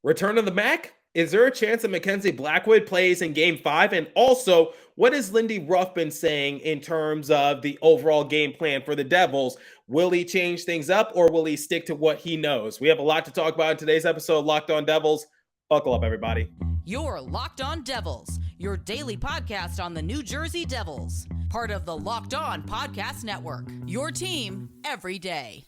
Return of the Mac? Is there a chance that Mackenzie Blackwood plays in game 5? And also, what has Lindy Ruff been saying in terms of the overall game plan for the Devils? Will he change things up or will he stick to what he knows? We have a lot to talk about in today's episode of Locked On Devils. Buckle up, everybody. You're Locked On Devils, your daily podcast on the New Jersey Devils. Part of the Locked On Podcast Network, your team every day.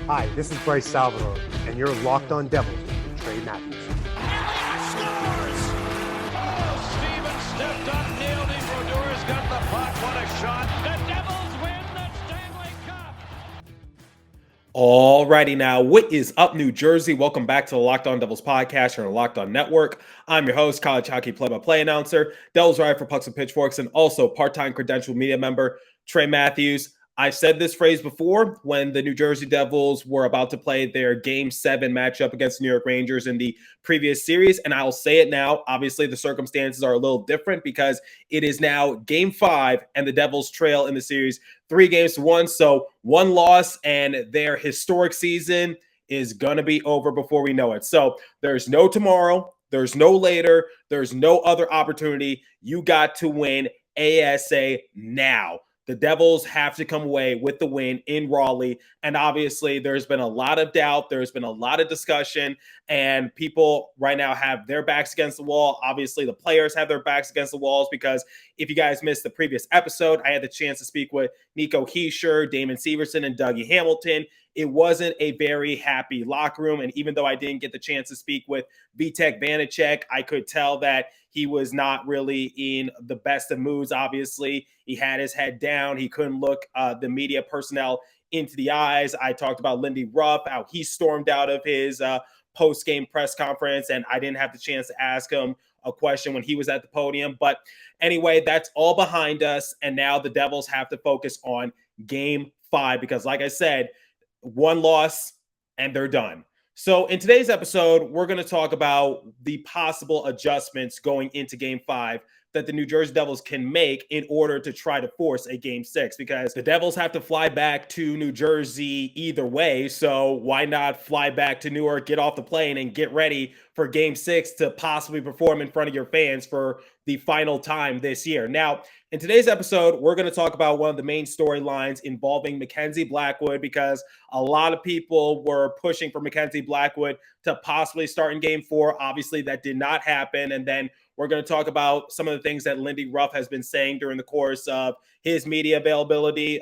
Hi, this is Bryce Salvador, and you're Locked On Devils with Trey Matthews. Elliotte scores! Oh, Stevens stepped up, nailed him. Brodor's got the puck. What a shot. The Devils win the Stanley Cup. Alrighty now, what is up, New Jersey? Welcome back to the Locked On Devils podcast here on the Locked On Network. I'm your host, college hockey play-by-play announcer, Devils writer for Pucks and Pitchforks, and also part-time credentialed media member, Trey Matthews. I've said this phrase before when the New Jersey Devils were about to play their Game 7 matchup against the New York Rangers in the previous series, and I'll say it now. Obviously, the circumstances are a little different because it is now Game 5, and the Devils trail in the series 3-1. So one loss, and their historic season is going to be over before we know it. So there's no tomorrow. There's no later. There's no other opportunity. You got to win ASA now. The Devils have to come away with the win in Raleigh. And obviously, there's been a lot of doubt. There's been a lot of discussion. And people right now have their backs against the wall. Obviously, the players have their backs against the walls because if you guys missed the previous episode, I had the chance to speak with Nico Hischier, Damon Severson, and Dougie Hamilton. It wasn't a very happy locker room. And even though I didn't get the chance to speak with Vitek Vanecek, I could tell that he was not really in the best of moods. Obviously, he had his head down. He couldn't look the media personnel into the eyes. I talked about Lindy Ruff, how he stormed out of his post-game press conference, and I didn't have the chance to ask him a question when he was at the podium. But anyway, that's all behind us, and now the Devils have to focus on Game 5 because, like I said, one loss and they're done. So in today's episode, we're going to talk about the possible adjustments going into Game 5 that the New Jersey Devils can make in order to try to force a Game 6 because the Devils have to fly back to New Jersey either way. So why not fly back to Newark, get off the plane, and get ready for Game 6 to possibly perform in front of your fans for the final time this year. Now, in today's episode, we're going to talk about one of the main storylines involving Mackenzie Blackwood because a lot of people were pushing for Mackenzie Blackwood to possibly start in Game 4. Obviously, that did not happen. And then we're going to talk about some of the things that Lindy Ruff has been saying during the course of his media availability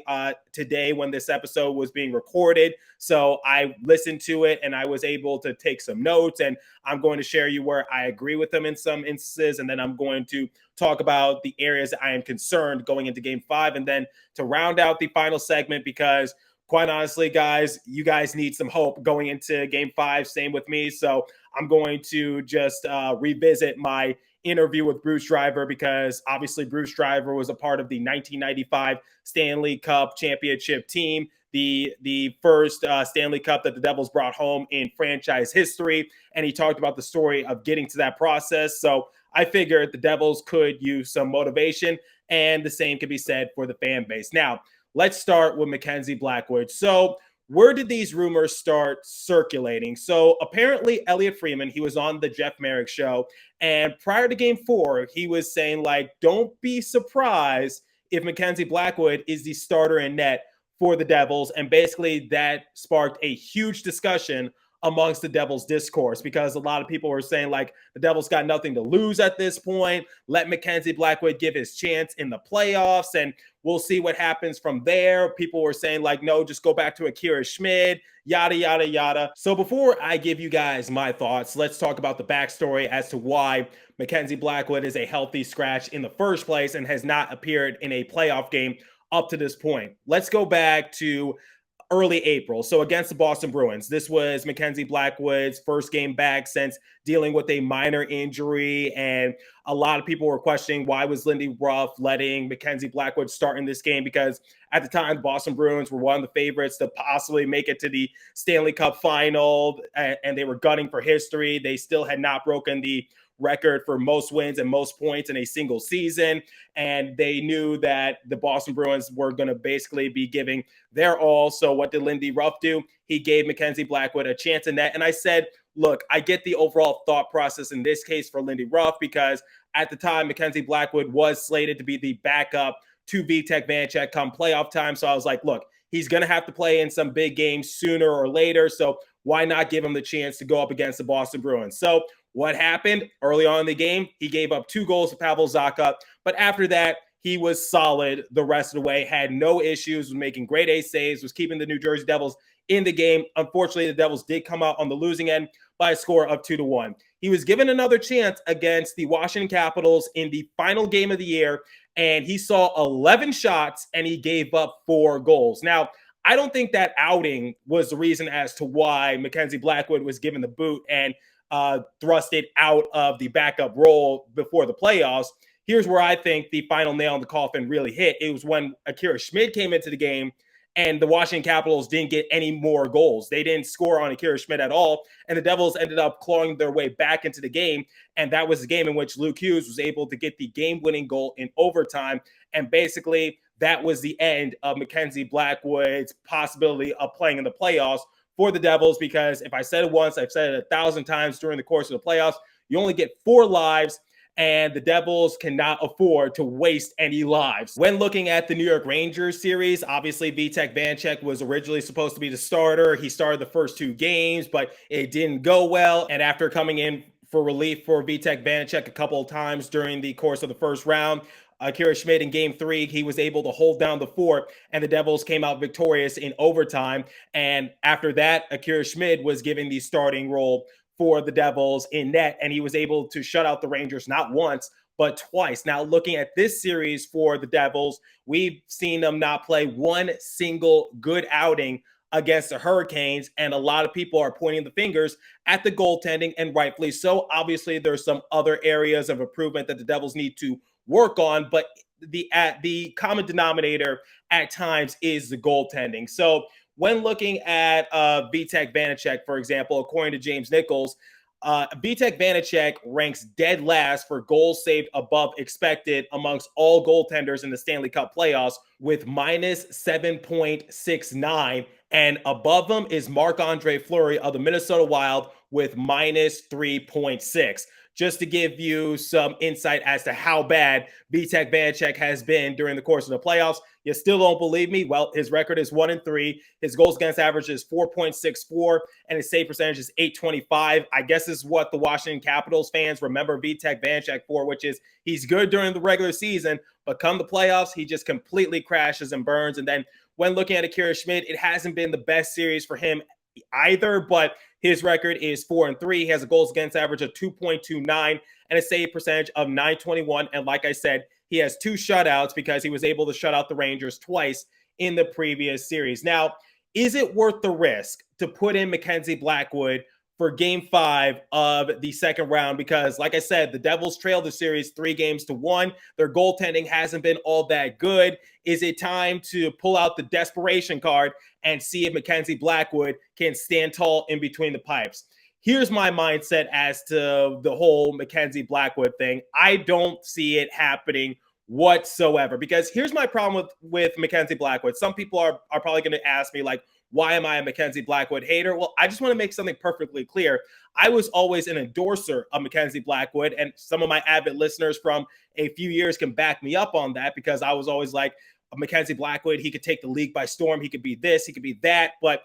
today when this episode was being recorded. So I listened to it and I was able to take some notes, and I'm going to share you where I agree with them in some instances. And then I'm going to talk about the areas I am concerned going into Game 5. And then to round out the final segment, because quite honestly, guys, you guys need some hope going into Game 5. Same with me. So I'm going to just revisit my interview with Bruce Driver because obviously Bruce Driver was a part of the 1995 Stanley Cup championship team, the first Stanley Cup that the Devils brought home in franchise history. And he talked about the story of getting to that process. So I figured the Devils could use some motivation, and the same can be said for the fan base. Now, let's start with Mackenzie Blackwood. So where did these rumors start circulating? So apparently Elliotte Friedman, he was on the Jeff Merrick show, and prior to Game 4, he was saying, like, don't be surprised if Mackenzie Blackwood is the starter in net for the Devils. And basically that sparked a huge discussion amongst the Devils discourse because a lot of people were saying, like, the Devils got nothing to lose at this point. Let Mackenzie Blackwood give his chance in the playoffs, and we'll see what happens from there. People were saying, like, no, just go back to Akira Schmid, yada, yada, yada. So before I give you guys my thoughts, let's talk about the backstory as to why Mackenzie Blackwood is a healthy scratch in the first place and has not appeared in a playoff game up to this point. Let's go back to early April. So against the Boston Bruins, this was Mackenzie Blackwood's first game back since dealing with a minor injury. And a lot of people were questioning why was Lindy Ruff letting Mackenzie Blackwood start in this game, because at the time, the Boston Bruins were one of the favorites to possibly make it to the Stanley Cup final, and they were gunning for history. They still had not broken the record for most wins and most points in a single season. And they knew that the Boston Bruins were going to basically be giving their all. So what did Lindy Ruff do? He gave Mackenzie Blackwood a chance in that. And I said, look, I get the overall thought process in this case for Lindy Ruff, because at the time, Mackenzie Blackwood was slated to be the backup to Vitek Vanecek come playoff time. So I was like, look, he's going to have to play in some big games sooner or later. So why not give him the chance to go up against the Boston Bruins? So what happened early on in the game? He gave up 2 goals to Pavel Zacha. But after that, he was solid the rest of the way, had no issues, was making grade A saves, was keeping the New Jersey Devils in the game. Unfortunately, the Devils did come out on the losing end by a score of 2-1. He was given another chance against the Washington Capitals in the final game of the year, and he saw 11 shots and he gave up 4 goals. Now, I don't think that outing was the reason as to why Mackenzie Blackwood was given the boot and thrusted out of the backup role before the playoffs. Here's where I think the final nail in the coffin really hit. It was when Akira Schmid came into the game and the Washington Capitals didn't get any more goals. They didn't score on Akira Schmid at all, and the Devils ended up clawing their way back into the game, and that was the game in which Luke Hughes was able to get the game-winning goal in overtime, and basically that was the end of Mackenzie Blackwood's possibility of playing in the playoffs for the Devils, because if I said it once, I've said it 1,000 times during the course of the playoffs, you only get 4 lives, and the Devils cannot afford to waste any lives. When looking at the New York Rangers series, obviously Vitek Vanecek was originally supposed to be the starter. He started the first 2 games, but it didn't go well. And after coming in for relief for Vitek Vanecek a couple of times during the course of the first round, Akira Schmid in game 3, he was able to hold down the fort, and the Devils came out victorious in overtime. And after that, Akira Schmid was given the starting role for the Devils in net, and he was able to shut out the Rangers not once, but twice. Now, looking at this series for the Devils, we've seen them not play one single good outing against the Hurricanes, and a lot of people are pointing the fingers at the goaltending, and rightfully so. Obviously, there's some other areas of improvement that the Devils need to work on, but the common denominator at times is the goaltending. So when looking at Vitek Vanecek, for example, according to James Nichols, Vitek Vanecek ranks dead last for goals saved above expected amongst all goaltenders in the Stanley Cup playoffs with minus 7.69. And above them is Marc-Andre Fleury of the Minnesota Wild with minus 3.6. Just to give you some insight as to how bad Vitek Vanecek has been during the course of the playoffs. You still don't believe me? Well, his record is 1-3. His goals against average is 4.64, and his save percentage is 825. I guess this is what the Washington Capitals fans remember Vitek Vanecek for, which is he's good during the regular season, but come the playoffs, he just completely crashes and burns. And then when looking at Akira Schmid, it hasn't been the best series for him either, but his record is 4-3. He has a goals against average of 2.29 and a save percentage of 921. And like I said, he has 2 shutouts because he was able to shut out the Rangers twice in the previous series. Now, is it worth the risk to put in Mackenzie Blackwood for game 5 of the second round? Because like I said, the Devils trailed the series 3-1. Their goaltending hasn't been all that good. Is it time to pull out the desperation card and see if Mackenzie Blackwood can stand tall in between the pipes? Here's my mindset as to the whole Mackenzie Blackwood thing. I don't see it happening whatsoever, because here's my problem with Mackenzie Blackwood. Some people are probably going to ask me, like, why am I a Mackenzie Blackwood hater? Well, I just want to make something perfectly clear. I was always an endorser of Mackenzie Blackwood, and some of my avid listeners from a few years can back me up on that, because I was always like, Mackenzie Blackwood, he could take the league by storm. He could be this, he could be that. But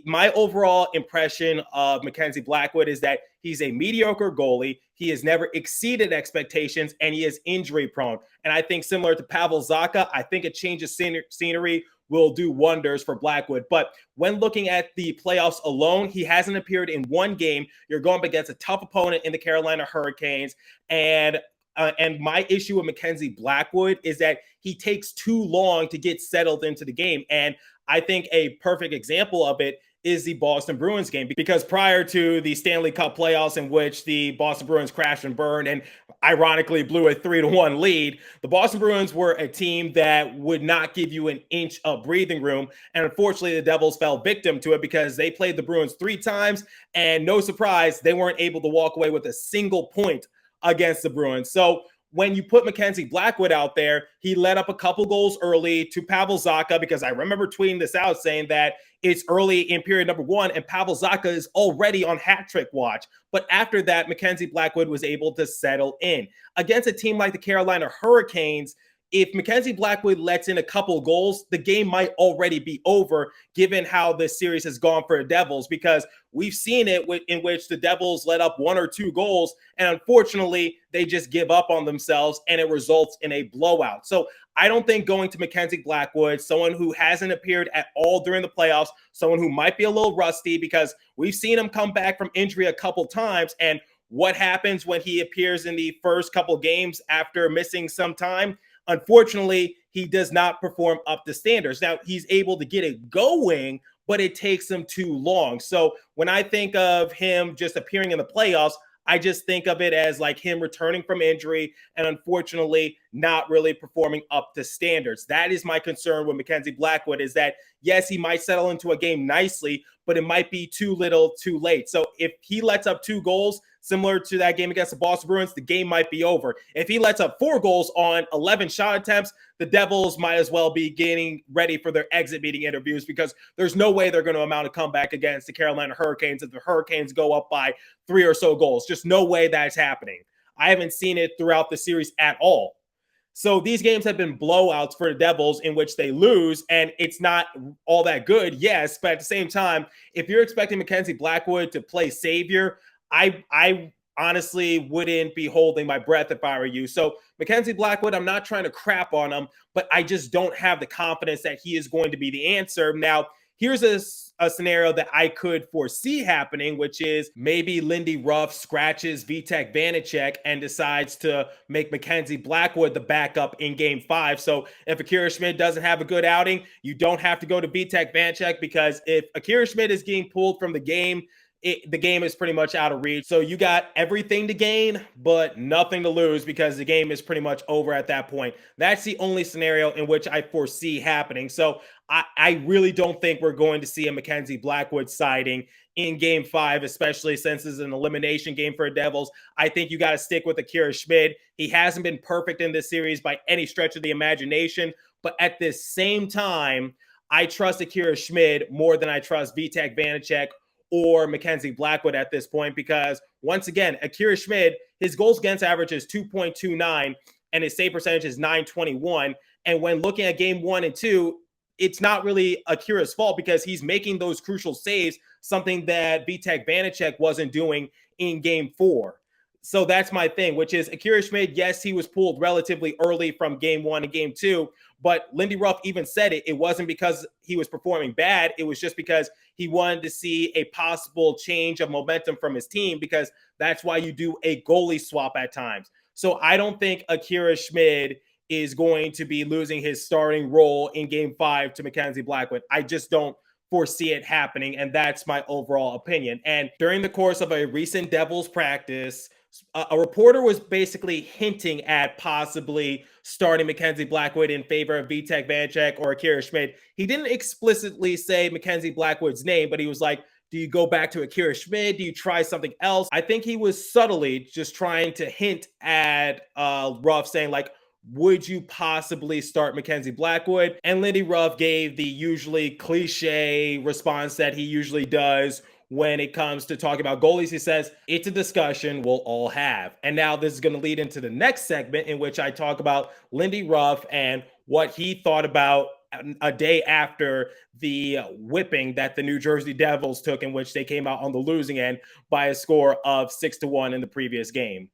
my overall impression of Mackenzie Blackwood is that he's a mediocre goalie. He has never exceeded expectations, and he is injury prone. And I think similar to Pavel Zacha, I think a change of scenery will do wonders for Blackwood. But when looking at the playoffs alone, he hasn't appeared in one game. You're going up against a tough opponent in the Carolina Hurricanes. And my issue with Mackenzie Blackwood is that he takes too long to get settled into the game. And I think a perfect example of it is the Boston Bruins game, because prior to the Stanley Cup playoffs, in which the Boston Bruins crashed and burned and ironically blew a 3-1 lead, the Boston Bruins were a team that would not give you an inch of breathing room. And unfortunately, the Devils fell victim to it, because they played the Bruins 3 times, and no surprise, they weren't able to walk away with a single point against the Bruins. So when you put Mackenzie Blackwood out there, he let up a couple goals early to Pavel Zacha, because I remember tweeting this out saying that it's early in period number 1 and Pavel Zacha is already on hat trick watch. But after that, Mackenzie Blackwood was able to settle in. Against a team like the Carolina Hurricanes, if Mackenzie Blackwood lets in a couple goals, the game might already be over, given how this series has gone for the Devils, because we've seen it in which the Devils let up 1 or 2 goals, and unfortunately, they just give up on themselves, and it results in a blowout. So I don't think going to Mackenzie Blackwood, someone who hasn't appeared at all during the playoffs, someone who might be a little rusty, because we've seen him come back from injury a couple times, and what happens when he appears in the first couple games after missing some time? Unfortunately, he does not perform up to standards. Now, he's able to get it going, but it takes him too long. So when I think of him just appearing in the playoffs, I just think of it as like him returning from injury and unfortunately not really performing up to standards. That is my concern with Mackenzie Blackwood, is that, yes, he might settle into a game nicely, but it might be too little too late. So if he lets up 2 goals, similar to that game against the Boston Bruins, the game might be over. If he lets up 4 goals on 11 shot attempts, the Devils might as well be getting ready for their exit meeting interviews, because there's no way they're going to mount a comeback against the Carolina Hurricanes if the Hurricanes go up by 3 or so goals. Just no way that's happening. I haven't seen it throughout the series at all. So these games have been blowouts for the Devils in which they lose, and it's not all that good, yes, but at the same time, if you're expecting Mackenzie Blackwood to play savior, I honestly wouldn't be holding my breath if I were you. So Mackenzie Blackwood, I'm not trying to crap on him, but I just don't have the confidence that he is going to be the answer. Now, here's a scenario that I could foresee happening, which is maybe Lindy Ruff scratches Vitek Vanecek and decides to make Mackenzie Blackwood the backup in game 5. So if Akira Schmid doesn't have a good outing, you don't have to go to Vitek Vanecek, because if Akira Schmid is getting pulled from the game, the game is pretty much out of reach. So you got everything to gain, but nothing to lose, because the game is pretty much over at that point. That's the only scenario in which I foresee happening. So I really don't think we're going to see a Mackenzie Blackwood sighting in game 5, especially since it's an elimination game for the Devils. I think you got to stick with Akira Schmid. He hasn't been perfect in this series by any stretch of the imagination, but at the same time, I trust Akira Schmid more than I trust Vitek Vanecek or Mackenzie Blackwood at this point, because once again, Akira Schmid, his goals against average is 2.29 and his save percentage is 921. And when looking at game 1 and 2, it's not really Akira's fault, because he's making those crucial saves, something that Vitek Vanecek wasn't doing in game 4. So that's my thing, which is Akira Schmid, yes, he was pulled relatively early from game 1 and game 2, but Lindy Ruff even said it. It wasn't because he was performing bad. It was just because he wanted to see a possible change of momentum from his team, because that's why you do a goalie swap at times. So I don't think Akira Schmid is going to be losing his starting role in game 5 to Mackenzie Blackwood. I just don't foresee it happening, and that's my overall opinion. And during the course of a recent Devils practice, a reporter was basically hinting at possibly starting Mackenzie Blackwood in favor of Vitek Vanecek or Akira Schmid. He didn't explicitly say Mackenzie Blackwood's name, but he was like, do you go back to Akira Schmid? Do you try something else? I think he was subtly just trying to hint at Ruff, saying like, would you possibly start Mackenzie Blackwood? And Lindy Ruff gave the usually cliche response that he usually does when it comes to talking about goalies. He says, it's a discussion we'll all have. And now this is going to lead into the next segment, in which I talk about Lindy Ruff and what he thought about a day after the whipping that the New Jersey Devils took, in which they came out on the losing end by a score of 6-1 in the previous game.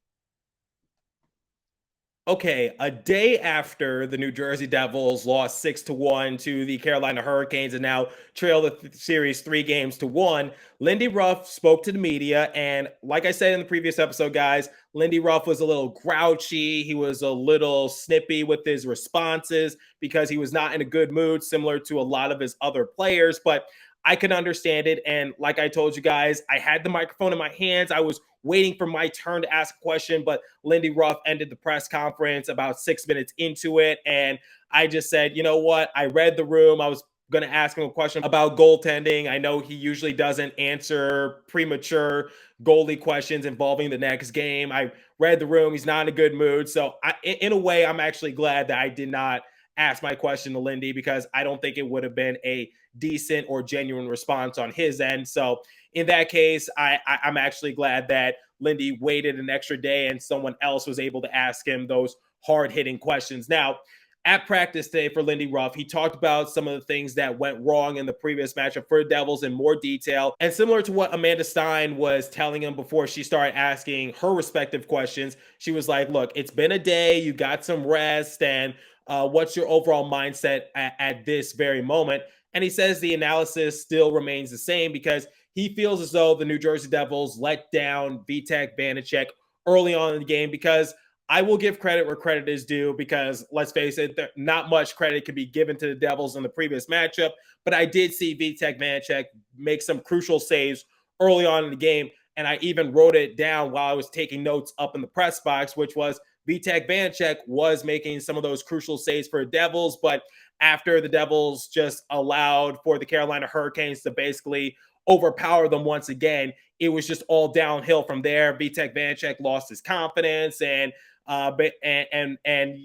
Okay, a day after the New Jersey Devils lost 6-1 to the Carolina Hurricanes and now trail the series 3-1, Lindy Ruff spoke to the media. And like I said in the previous episode, guys, Lindy Ruff was a little grouchy. He was a little snippy with his responses because he was not in a good mood, similar to a lot of his other players. But I can understand it. And like I told you guys, I had the microphone in my hands. I was waiting for my turn to ask a question, but Lindy Ruff ended the press conference about 6 minutes into it. And I just said, you know what? I read the room. I was going to ask him a question about goaltending. I know he usually doesn't answer premature goalie questions involving the next game. I read the room. He's not in a good mood. So in a way, I'm actually glad that I did not ask my question to Lindy, because I don't think it would have been a decent or genuine response on his end. So in that case, I'm actually glad that Lindy waited an extra day and someone else was able to ask him those hard-hitting questions. Now, at practice today for Lindy Ruff, he talked about some of the things that went wrong in the previous matchup for the Devils in more detail. And similar to what Amanda Stein was telling him before she started asking her respective questions, she was like, look, it's been a day, you got some rest, and what's your overall mindset at this very moment? And he says the analysis still remains the same, because he feels as though the New Jersey Devils let down Vitek, Vanecek early on in the game, because I will give credit where credit is due, because let's face it, not much credit could be given to the Devils in the previous matchup, but I did see Vitek, Vanecek make some crucial saves early on in the game, and I even wrote it down while I was taking notes up in the press box, which was Vitek, Vanecek was making some of those crucial saves for the Devils, but after the Devils just allowed for the Carolina Hurricanes to basically overpower them once again, it was just all downhill from there. Vitek, Vanecek lost his confidence, and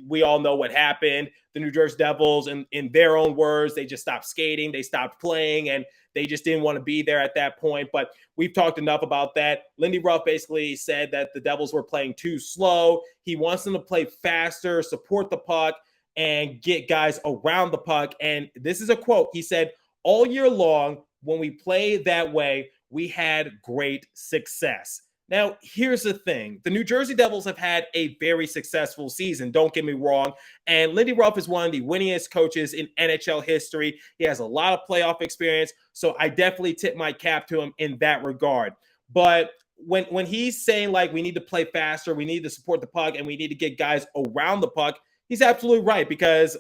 we all know what happened. The New Jersey Devils, in their own words, they just stopped skating, they stopped playing, and they just didn't want to be there at that point. But we've talked enough about that. Lindy Ruff basically said that the Devils were playing too slow. He wants them to play faster, support the puck, and get guys around the puck. And this is a quote. He said, all year long, when we play that way, we had great success. Now, here's the thing. The New Jersey Devils have had a very successful season, don't get me wrong. And Lindy Ruff is one of the winningest coaches in NHL history. He has a lot of playoff experience, so I definitely tip my cap to him in that regard. But when he's saying, like, we need to play faster, we need to support the puck, and we need to get guys around the puck, he's absolutely right, because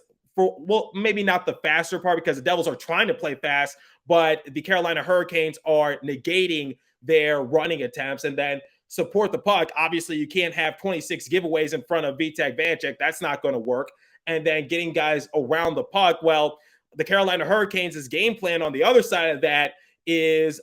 maybe not the faster part, because the Devils are trying to play fast, but the Carolina Hurricanes are negating their running attempts. And then support the puck. Obviously, you can't have 26 giveaways in front of Vitek, Vanecek. That's not going to work. And then getting guys around the puck. Well, the Carolina Hurricanes' game plan on the other side of that is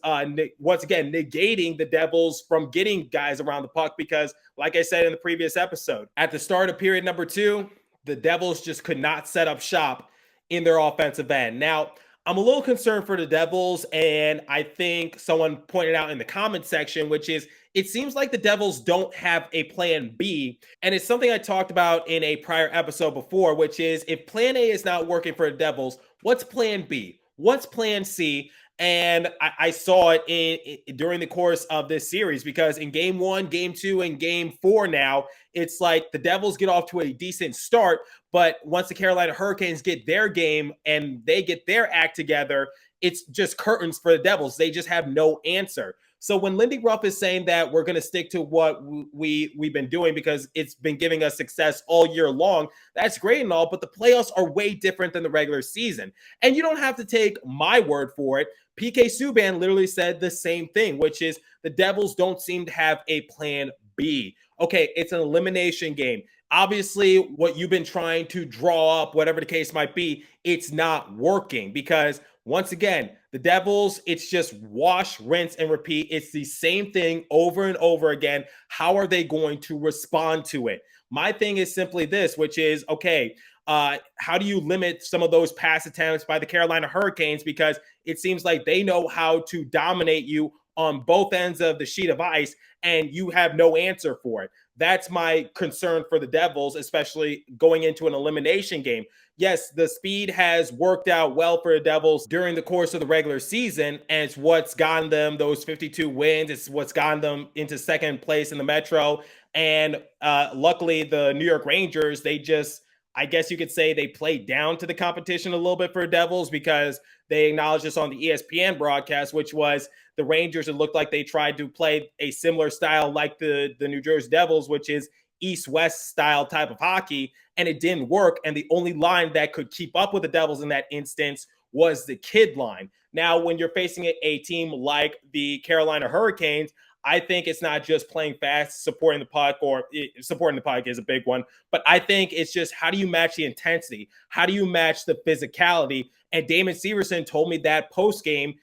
once again negating the Devils from getting guys around the puck, because, like I said in the previous episode, at the start of period number 2, the Devils just could not set up shop in their offensive end. Now, I'm a little concerned for the Devils, and I think someone pointed out in the comment section, which is it seems like the Devils don't have a plan B. And it's something I talked about in a prior episode before, which is if plan A is not working for the Devils, what's plan B? What's plan C? And I saw it during the course of this series, because in game 1, game 2, and game 4 now, it's like the Devils get off to a decent start, but once the Carolina Hurricanes get their game and they get their act together, it's just curtains for the Devils. They just have no answer. So when Lindy Ruff is saying that we're going to stick to what we've been doing because it's been giving us success all year long, that's great and all, but the playoffs are way different than the regular season. And you don't have to take my word for it. PK Subban literally said the same thing, which is the Devils don't seem to have a plan B. Okay, it's an elimination game. Obviously, what you've been trying to draw up, whatever the case might be, it's not working, because once again, the Devils, it's just wash, rinse, and repeat. It's the same thing over and over again. How are they going to respond to it? My thing is simply this, which is, okay, how do you limit some of those pass attempts by the Carolina Hurricanes? Because it seems like they know how to dominate you on both ends of the sheet of ice, and you have no answer for it. That's my concern for the Devils, especially going into an elimination game. Yes, the speed has worked out well for the Devils during the course of the regular season, and it's what's gotten them those 52 wins. It's what's gotten them into second place in the Metro. And luckily, the New York Rangers, they just, I guess you could say, they played down to the competition a little bit for the Devils, because they acknowledged this on the ESPN broadcast, which was the Rangers, it looked like they tried to play a similar style like the New Jersey Devils, which is East-West style type of hockey, and it didn't work. And the only line that could keep up with the Devils in that instance was the kid line. Now, when you're facing a team like the Carolina Hurricanes, I think it's not just playing fast, supporting the puck, or supporting the puck is a big one. But I think it's just, how do you match the intensity? How do you match the physicality? And Damon Severson told me that post game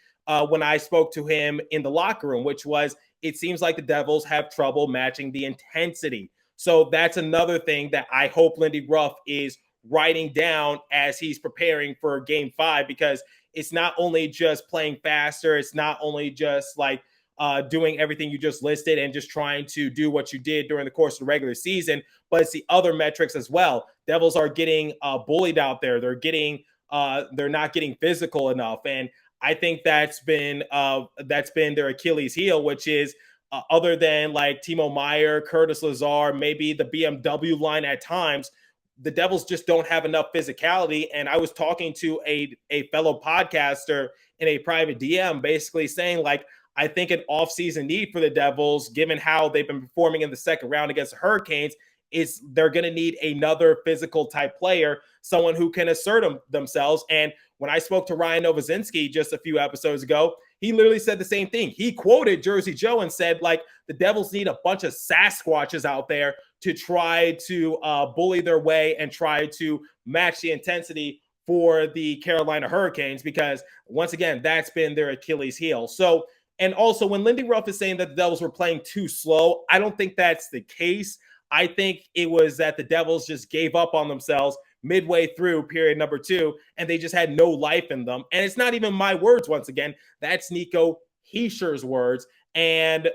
when I spoke to him in the locker room, which was, it seems like the Devils have trouble matching the intensity. So that's another thing that I hope Lindy Ruff is writing down as he's preparing for Game 5, because it's not only just playing faster, it's not only just like doing everything you just listed and just trying to do what you did during the course of the regular season, but it's the other metrics as well. Devils are getting bullied out there. They're not getting physical enough, and I think that's been their Achilles heel, which is other than like Timo Meier, Curtis Lazar, maybe the BMW line at times, the Devils just don't have enough physicality. And I was talking to a fellow podcaster in a private DM, basically saying, like, I think an offseason need for the Devils, given how they've been performing in the second round against the Hurricanes, is they're going to need another physical type player, someone who can assert themselves. And when I spoke to Ryan Novozinski just a few episodes ago, he literally said the same thing. He quoted Jersey Joe and said, like, the Devils need a bunch of Sasquatches out there to try to bully their way and try to match the intensity for the Carolina Hurricanes, because once again, that's been their Achilles heel. So, and also when Lindy Ruff is saying that the Devils were playing too slow, I don't think that's the case. I think it was that the Devils just gave up on themselves midway through period number 2, and they just had no life in them. And it's not even my words, once again. That's Nico Hischier's words. And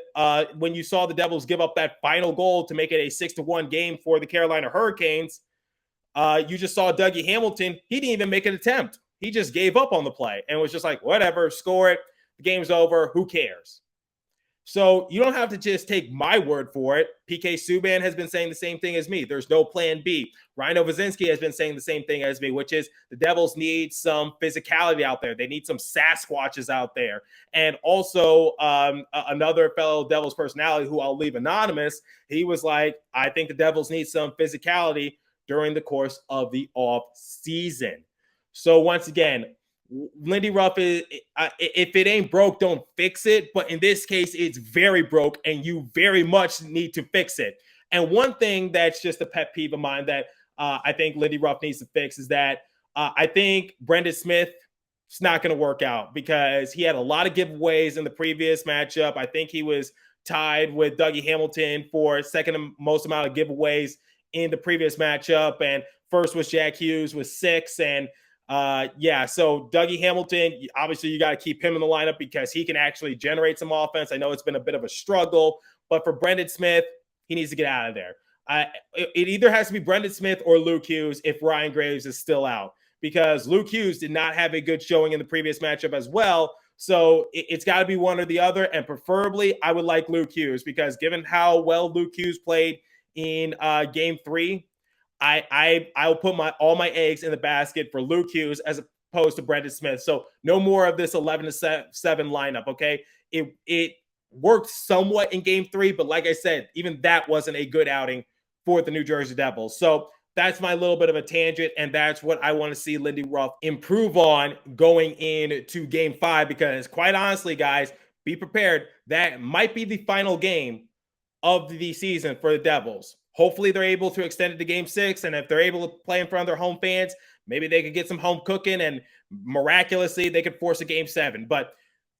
when you saw the Devils give up that final goal to make it a 6-1 game for the Carolina Hurricanes, you just saw Dougie Hamilton. He didn't even make an attempt. He just gave up on the play and was just like, whatever, score it. The game's over. Who cares? So you don't have to just take my word for it. PK Subban has been saying the same thing as me. There's no plan B. Ryan Novozinski has been saying the same thing as me, which is the Devils need some physicality out there. They need some Sasquatches out there. And also another fellow Devils personality who I'll leave anonymous, he was like, I think the Devils need some physicality during the course of the off season. So once again, Lindy Ruff is, if it ain't broke, don't fix it. But in this case, it's very broke, and you very much need to fix it. And one thing that's just a pet peeve of mine that I think Lindy Ruff needs to fix is that I think Brendan Smith is not going to work out, because he had a lot of giveaways in the previous matchup. I think he was tied with Dougie Hamilton for second most amount of giveaways in the previous matchup. And first was Jack Hughes with 6. And so Dougie Hamilton, obviously you got to keep him in the lineup because he can actually generate some offense. I know it's been a bit of a struggle, but for Brendan Smith, he needs to get out of there. It either has to be Brendan Smith or Luke Hughes if Ryan Graves is still out, because Luke Hughes did not have a good showing in the previous matchup as well. So it's got to be one or the other. And preferably I would like Luke Hughes, because given how well Luke Hughes played in Game 3, I'll put all my eggs in the basket for Luke Hughes as opposed to Brendan Smith. So no more of this 11-7 lineup. Okay. It worked somewhat in Game 3, but like I said, even that wasn't a good outing for the New Jersey Devils. So that's my little bit of a tangent, and that's what I want to see Lindy Ruff improve on going into Game 5, because quite honestly, guys, be prepared. That might be the final game of the season for the Devils. Hopefully they're able to extend it to Game 6, and if they're able to play in front of their home fans, maybe they could get some home cooking, and miraculously they could force a Game 7. But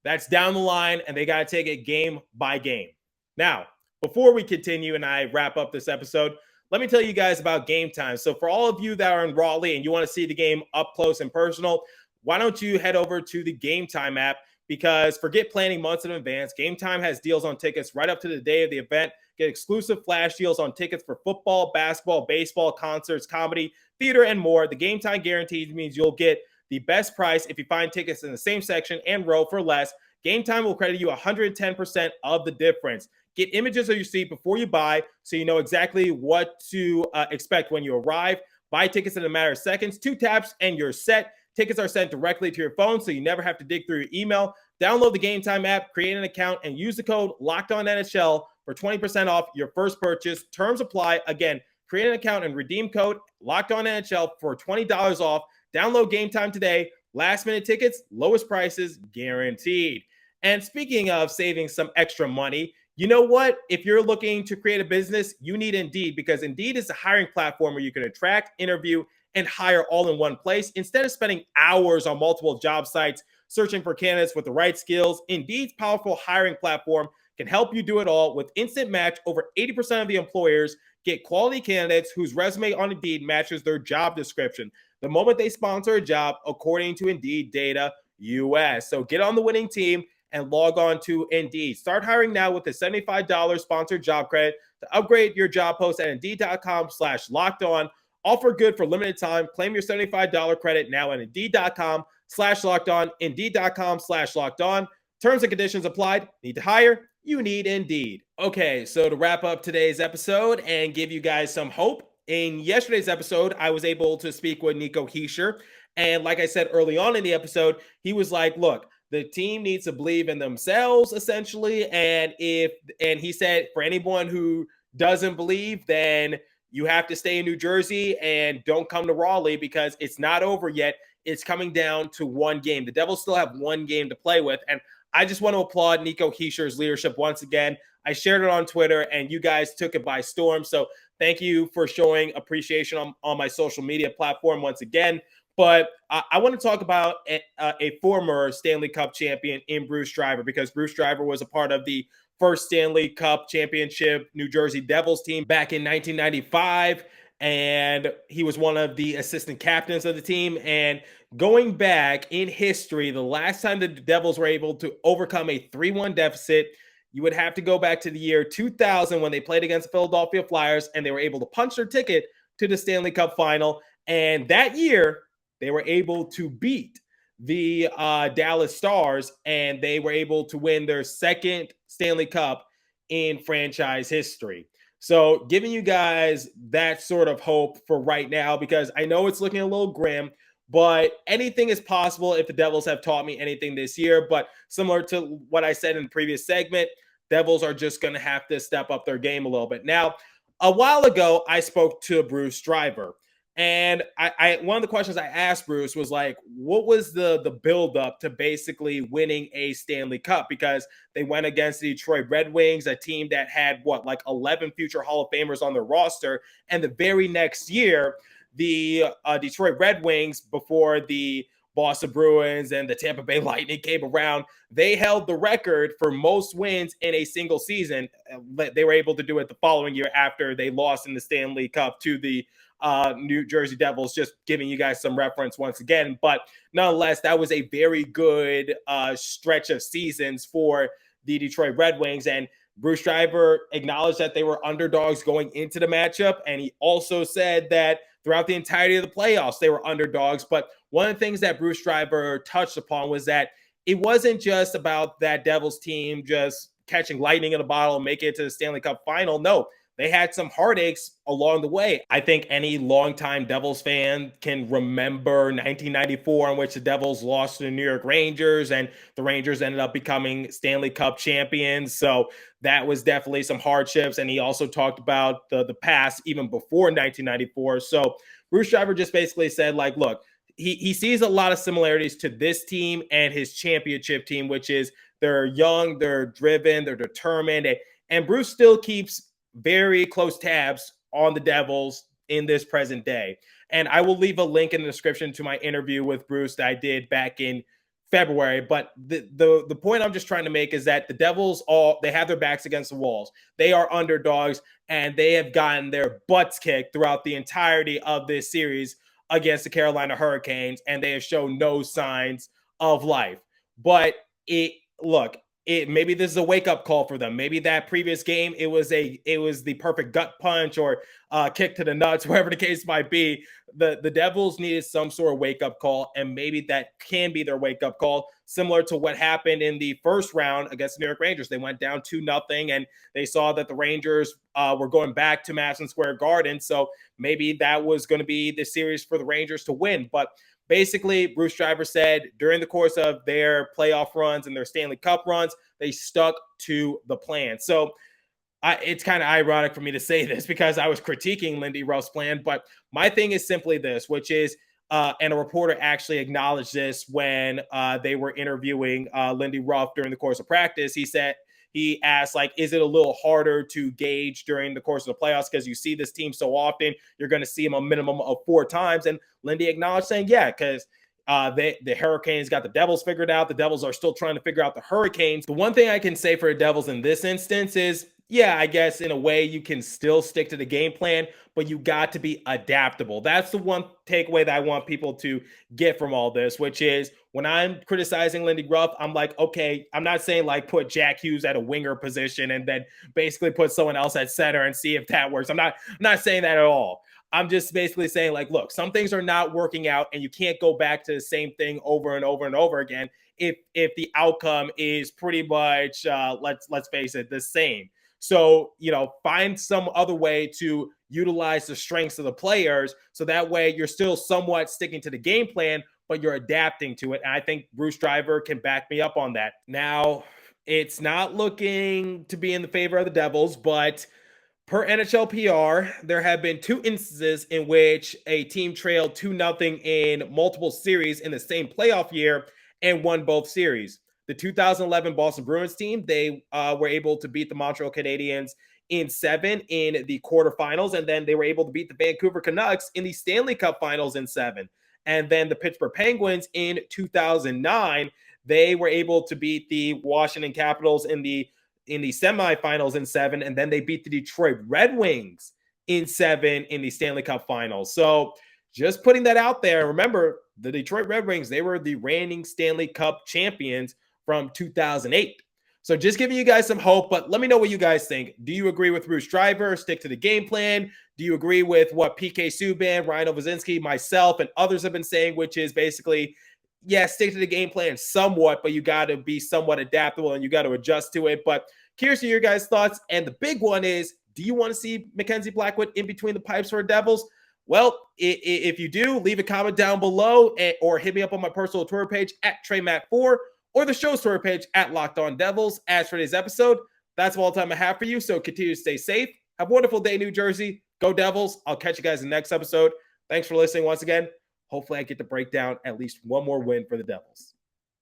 that's down the line, and they got to take it game by game. Now, before we continue and I wrap up this episode, let me tell you guys about Game Time. So for all of you that are in Raleigh and you want to see the game up close and personal, why don't you head over to the Game Time app? Because forget planning months in advance, Game Time has deals on tickets right up to the day of the event. Get exclusive flash deals on tickets for football, basketball, baseball, concerts, comedy, theater, and more. The Game Time guarantee means you'll get the best price if you find tickets in the same section and row for less. Game Time will credit you 110% of the difference. Get images of your seat before you buy so you know exactly what to expect when you arrive. Buy tickets in a matter of seconds. 2 taps and you're set. Tickets are sent directly to your phone so you never have to dig through your email. Download the Game Time app, create an account, and use the code LOCKEDONNHL for 20% off your first purchase. Terms apply. Again, create an account and redeem code LOCKEDONNHL for $20 off. Download Game Time today. Last minute tickets, lowest prices guaranteed. And speaking of saving some extra money, You know what? If you're looking to create a business, you need Indeed, because Indeed is a hiring platform where you can attract, interview, and hire all in one place. Instead of spending hours on multiple job sites searching for candidates with the right skills, Indeed's powerful hiring platform can help you do it all. With Instant Match, over 80% of the employers get quality candidates whose resume on Indeed matches their job description the moment they sponsor a job, according to Indeed Data US. So get on the winning team and log on to Indeed. Start hiring now with a $75 sponsored job credit to upgrade your job post at Indeed.com/locked on. Offer good for limited time. Claim your $75 credit now at Indeed.com/locked on. Indeed.com/locked on. Terms and conditions applied. Need to hire? You need Indeed. Okay, so to wrap up today's episode and give you guys some hope, in yesterday's episode, I was able to speak with Nico Hischier. And like I said early on in the episode, he was like, look, the team needs to believe in themselves, essentially. And he said, for anyone who doesn't believe, then you have to stay in New Jersey and don't come to Raleigh, because it's not over yet. It's coming down to one game. The Devils still have one game to play with. And I just want to applaud Nico Hischier's leadership once again. I shared it on Twitter and you guys took it by storm. So thank you for showing appreciation on my social media platform once again. But I want to talk about a former Stanley Cup champion in Bruce Driver, because Bruce Driver was a part of the first Stanley Cup championship New Jersey Devils team back in 1995. And he was one of the assistant captains of the team. And going back in history, the last time the Devils were able to overcome a 3-1 deficit, you would have to go back to the year 2000 when they played against the Philadelphia Flyers and they were able to punch their ticket to the Stanley Cup final. And that year, they were able to beat the Dallas Stars, and they were able to win their second Stanley Cup in franchise history. So giving you guys that sort of hope for right now, because I know it's looking a little grim, but anything is possible if the Devils have taught me anything this year. But similar to what I said in the previous segment, Devils are just going to have to step up their game a little bit. Now, a while ago, I spoke to Bruce Driver. And I one of the questions I asked Bruce was like, what was the buildup to basically winning a Stanley Cup? Because they went against the Detroit Red Wings, a team that had 11 future Hall of Famers on their roster. And the very next year, the Detroit Red Wings, before the Boston Bruins and the Tampa Bay Lightning came around, they held the record for most wins in a single season. They were able to do it the following year after they lost in the Stanley Cup to the New Jersey Devils, just giving you guys some reference once again. But nonetheless, that was a very good stretch of seasons for the Detroit Red Wings. And Bruce Driver acknowledged that they were underdogs going into the matchup. And he also said that throughout the entirety of the playoffs, they were underdogs. But one of the things that Bruce Driver touched upon was that it wasn't just about that Devils team just catching lightning in a bottle and making it to the Stanley Cup final. No, they had some heartaches along the way. I think any longtime Devils fan can remember 1994, in which the Devils lost to the New York Rangers, and the Rangers ended up becoming Stanley Cup champions. So that was definitely some hardships. And he also talked about the past even before 1994. So Bruce Driver just basically said, like, look, he sees a lot of similarities to this team and his championship team, which is they're young, they're driven, they're determined. And Bruce still keeps very close tabs on the Devils in this present day. And I will leave a link in the description to my interview with Bruce that I did back in February. But the point I'm just trying to make is that the Devils, they have their backs against the walls. They are underdogs, and they have gotten their butts kicked throughout the entirety of this series against the Carolina Hurricanes, and they have shown no signs of life. But maybe this is a wake-up call for them. Maybe that previous game, it was the perfect gut punch or kick to the nuts, whatever the case might be. The Devils needed some sort of wake-up call, and maybe that can be their wake-up call, similar to what happened in the first round against the New York Rangers. They went down 2-0, and they saw that the Rangers were going back to Madison Square Garden, so maybe that was going to be the series for the Rangers to win. But basically, Bruce Driver said during the course of their playoff runs and their Stanley Cup runs, they stuck to the plan. So it's kind of ironic for me to say this because I was critiquing Lindy Ruff's plan, but my thing is simply this, which is, and a reporter actually acknowledged this when they were interviewing Lindy Ruff during the course of practice. He He asked, like, is it a little harder to gauge during the course of the playoffs because you see this team so often, you're going to see them a minimum of 4 times. And Lindy acknowledged saying, yeah, because the Hurricanes got the Devils figured out. The Devils are still trying to figure out the Hurricanes. The one thing I can say for the Devils in this instance is, yeah, I guess in a way you can still stick to the game plan, but you got to be adaptable. That's the one takeaway that I want people to get from all this, which is when I'm criticizing Lindy Ruff, I'm like, okay, I'm not saying like put Jack Hughes at a winger position and then basically put someone else at center and see if that works. I'm not saying that at all. I'm just basically saying, like, look, some things are not working out and you can't go back to the same thing over and over and over again if the outcome is pretty much, let's face it, the same. So, find some other way to utilize the strengths of the players so that way you're still somewhat sticking to the game plan, but you're adapting to it. And I think Bruce Driver can back me up on that. Now, it's not looking to be in the favor of the Devils, but per NHL PR, there have been 2 instances in which a team trailed 2-0 in multiple series in the same playoff year and won both series. The 2011 Boston Bruins team, they were able to beat the Montreal Canadiens in 7 in the quarterfinals, and then they were able to beat the Vancouver Canucks in the Stanley Cup Finals in 7. And then the Pittsburgh Penguins in 2009, they were able to beat the Washington Capitals in the semifinals in 7, and then they beat the Detroit Red Wings in 7 in the Stanley Cup Finals. So just putting that out there. Remember, the Detroit Red Wings, they were the reigning Stanley Cup champions from 2008. So just giving you guys some hope, but let me know what you guys think. Do you agree with Bruce Driver? Stick to the game plan? Do you agree with what PK Subban, Ryan Ovazinski, myself, and others have been saying, which is basically, yeah, stick to the game plan somewhat, but you got to be somewhat adaptable and you got to adjust to it. But curious to your guys' thoughts. And the big one is, do you want to see Mackenzie Blackwood in between the pipes for Devils? Well, if you do, leave a comment down below or hit me up on my personal Twitter page at TreyMac4 or the show's Twitter page at Locked On Devils. As for today's episode, that's all the time I have for you. So continue to stay safe. Have a wonderful day, New Jersey. Go Devils. I'll catch you guys in the next episode. Thanks for listening once again. Hopefully I get to break down at least one more win for the Devils.